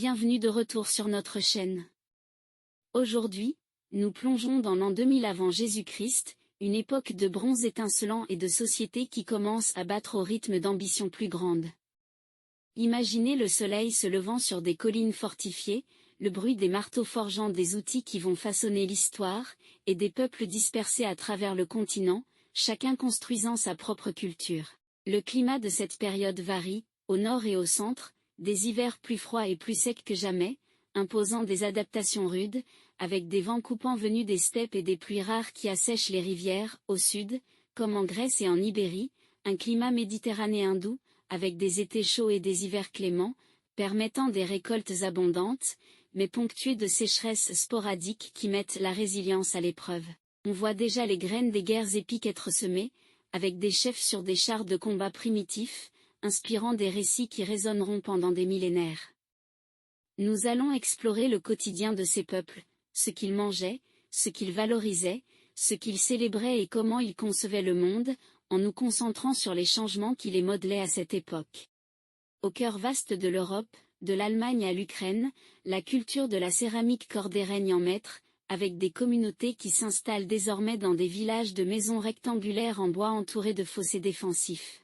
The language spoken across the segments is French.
bienvenue de retour sur notre chaîne. Aujourd'hui, nous plongeons dans l'an 2000 avant Jésus-Christ, une époque de bronze étincelant et de société qui commence à battre au rythme d'ambitions plus grandes. Imaginez le soleil se levant sur des collines fortifiées, le bruit des marteaux forgeant des outils qui vont façonner l'histoire, et des peuples dispersés à travers le continent, chacun construisant sa propre culture. Le climat de cette période varie, au nord et au centre, des hivers plus froids et plus secs que jamais, imposant des adaptations rudes, avec des vents coupants venus des steppes et des pluies rares qui assèchent les rivières, au sud, comme en Grèce et en Ibérie, un climat méditerranéen doux, avec des étés chauds et des hivers cléments, permettant des récoltes abondantes, mais ponctuées de sécheresses sporadiques qui mettent la résilience à l'épreuve. On voit déjà les graines des guerres épiques être semées, avec des chefs sur des chars de combat primitifs, inspirant des récits qui résonneront pendant des millénaires. Nous allons explorer le quotidien de ces peuples, ce qu'ils mangeaient, ce qu'ils valorisaient, ce qu'ils célébraient et comment ils concevaient le monde, en nous concentrant sur les changements qui les modelaient à cette époque. Au cœur vaste de l'Europe, de l'Allemagne à l'Ukraine, la culture de la céramique cordée règne en maître, avec des communautés qui s'installent désormais dans des villages de maisons rectangulaires en bois entourés de fossés défensifs.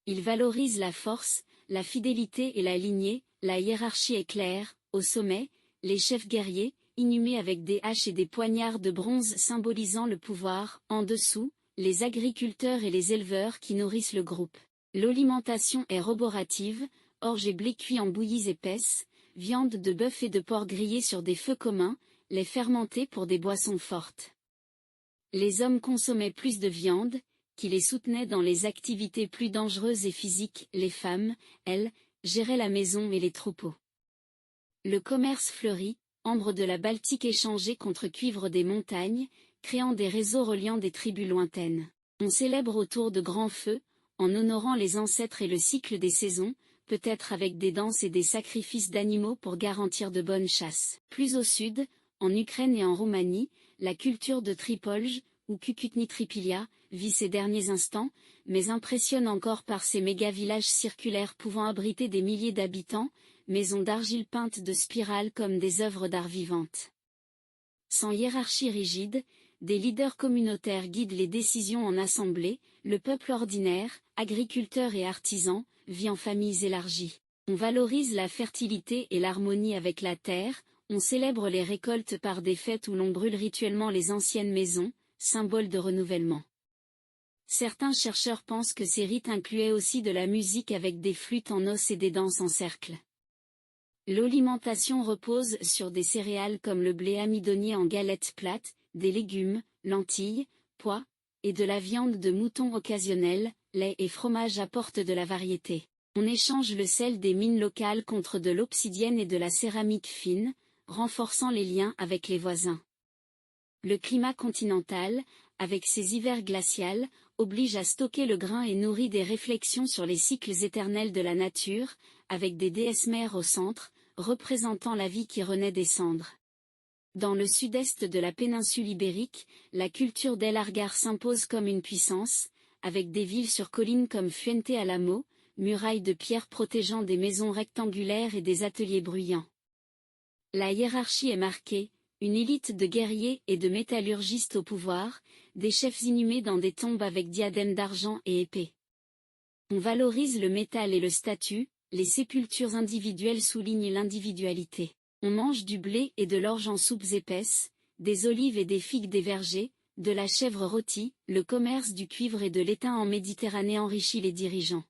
Ils valorisent la force, la fidélité et la lignée, la hiérarchie est claire, au sommet, les chefs guerriers, inhumés avec des haches et des poignards de bronze symbolisant le pouvoir, en dessous, les agriculteurs et les éleveurs qui nourrissent le groupe. L'alimentation est roborative, orge et blé cuits en bouillies épaisses, viande de bœuf et de porc grillés sur des feux communs, les fermentés pour des boissons fortes. Les hommes consommaient plus de viande, qui les soutenaient dans les activités plus dangereuses et physiques, les femmes, elles, géraient la maison et les troupeaux. Le commerce fleurit, ambre de la Baltique échangée contre cuivre des montagnes, créant des réseaux reliant des tribus lointaines. On célèbre autour de grands feux, en honorant les ancêtres et le cycle des saisons, peut-être avec des danses et des sacrifices d'animaux pour garantir de bonnes chasses. Plus au sud, en Ukraine et en Roumanie, la culture de Tripolje, ou Cucutni Tripilia, vit ses derniers instants, mais impressionne encore par ses méga-villages circulaires pouvant abriter des milliers d'habitants, maisons d'argile peintes de spirales comme des œuvres d'art vivantes. Sans hiérarchie rigide, des leaders communautaires guident les décisions en assemblée, le peuple ordinaire, agriculteurs et artisans, vit en familles élargies. On valorise la fertilité et l'harmonie avec la terre, on célèbre les récoltes par des fêtes où l'on brûle rituellement les anciennes maisons, symbole de renouvellement. Certains chercheurs pensent que ces rites incluaient aussi de la musique avec des flûtes en os et des danses en cercle. L'alimentation repose sur des céréales comme le blé amidonnier en galettes plates, des légumes, lentilles, pois, et de la viande de mouton occasionnelle, lait et fromage apportent de la variété. On échange le sel des mines locales contre de l'obsidienne et de la céramique fine, renforçant les liens avec les voisins. Le climat continental, avec ses hivers glacials, oblige à stocker le grain et nourrit des réflexions sur les cycles éternels de la nature, avec des déesses mères au centre, représentant la vie qui renaît des cendres. Dans le sud-est de la péninsule ibérique, la culture d'El Argar s'impose comme une puissance, avec des villes sur collines comme Fuente Alamo, murailles de pierre protégeant des maisons rectangulaires et des ateliers bruyants. La hiérarchie est marquée, une élite de guerriers et de métallurgistes au pouvoir, des chefs inhumés dans des tombes avec diadèmes d'argent et épées. On valorise le métal et le statut, les sépultures individuelles soulignent l'individualité. On mange du blé et de l'orge en soupes épaisses, des olives et des figues des vergers, de la chèvre rôtie, le commerce du cuivre et de l'étain en Méditerranée enrichit les dirigeants.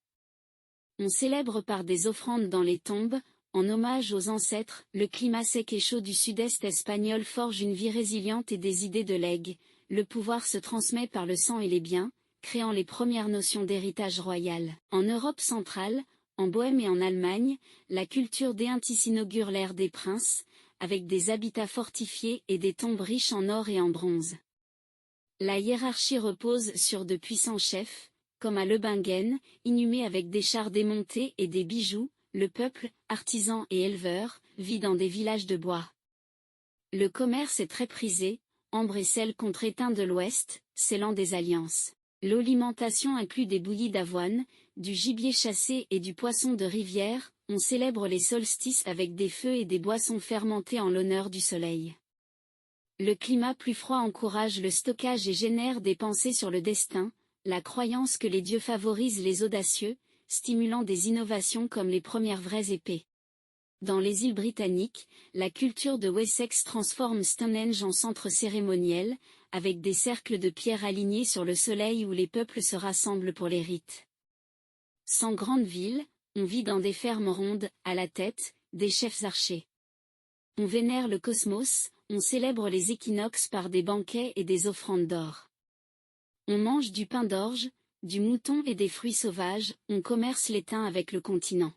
On célèbre par des offrandes dans les tombes, en hommage aux ancêtres, le climat sec et chaud du sud-est espagnol forge une vie résiliente et des idées de legs, le pouvoir se transmet par le sang et les biens, créant les premières notions d'héritage royal. En Europe centrale, en Bohême et en Allemagne, la culture déintisse inaugure l'ère des princes, avec des habitats fortifiés et des tombes riches en or et en bronze. La hiérarchie repose sur de puissants chefs, comme à Leubingen, inhumés avec des chars démontés et des bijoux. Le peuple, artisans et éleveurs, vit dans des villages de bois. Le commerce est très prisé, ambre et sel contre étain de l'Ouest, scellant des alliances. L'alimentation inclut des bouillies d'avoine, du gibier chassé et du poisson de rivière, on célèbre les solstices avec des feux et des boissons fermentées en l'honneur du soleil. Le climat plus froid encourage le stockage et génère des pensées sur le destin, la croyance que les dieux favorisent les audacieux, stimulant des innovations comme les premières vraies épées. Dans les îles britanniques, la culture de Wessex transforme Stonehenge en centre cérémoniel, avec des cercles de pierre alignés sur le soleil où les peuples se rassemblent pour les rites. Sans grande ville, on vit dans des fermes rondes, à la tête, des chefs archers. On vénère le cosmos, on célèbre les équinoxes par des banquets et des offrandes d'or. On mange du pain d'orge, du mouton et des fruits sauvages, on commerce l'étain avec le continent.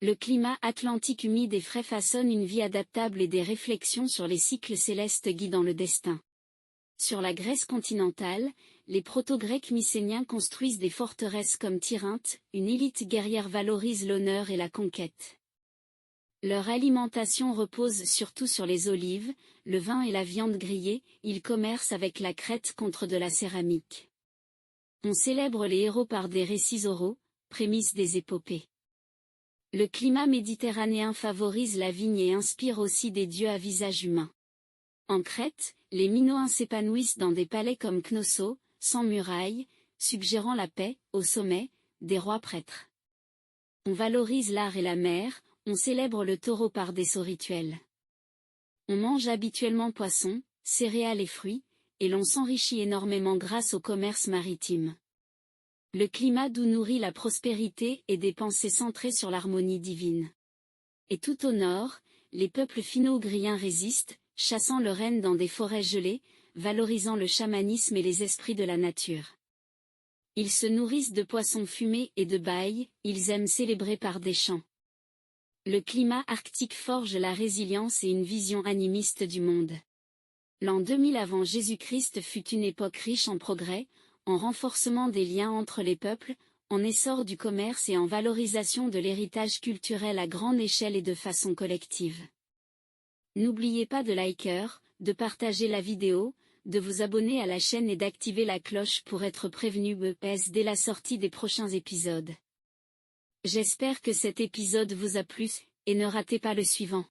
Le climat atlantique humide et frais façonne une vie adaptable et des réflexions sur les cycles célestes guidant le destin. Sur la Grèce continentale, les proto-grecs mycéniens construisent des forteresses comme Tirynthe, une élite guerrière valorise l'honneur et la conquête. Leur alimentation repose surtout sur les olives, le vin et la viande grillée, ils commercent avec la Crète contre de la céramique. On célèbre les héros par des récits oraux, prémices des épopées. Le climat méditerranéen favorise la vigne et inspire aussi des dieux à visage humain. En Crète, les Minoens s'épanouissent dans des palais comme Knossos, sans murailles, suggérant la paix, au sommet, des rois prêtres. On valorise l'art et la mer, on célèbre le taureau par des sauts rituels. On mange habituellement poissons, céréales et fruits, et l'on s'enrichit énormément grâce au commerce maritime. Le climat doux nourrit la prospérité et des pensées centrées sur l'harmonie divine. Et tout au nord, les peuples finno-ougriens résistent, chassant le renne dans des forêts gelées, valorisant le chamanisme et les esprits de la nature. Ils se nourrissent de poissons fumés et de bailles, ils aiment célébrer par des chants. Le climat arctique forge la résilience et une vision animiste du monde. L'an 2000 avant Jésus-Christ fut une époque riche en progrès, en renforcement des liens entre les peuples, en essor du commerce et en valorisation de l'héritage culturel à grande échelle et de façon collective. N'oubliez pas de liker, de partager la vidéo, de vous abonner à la chaîne et d'activer la cloche pour être prévenu dès la sortie des prochains épisodes. J'espère que cet épisode vous a plu, et ne ratez pas le suivant.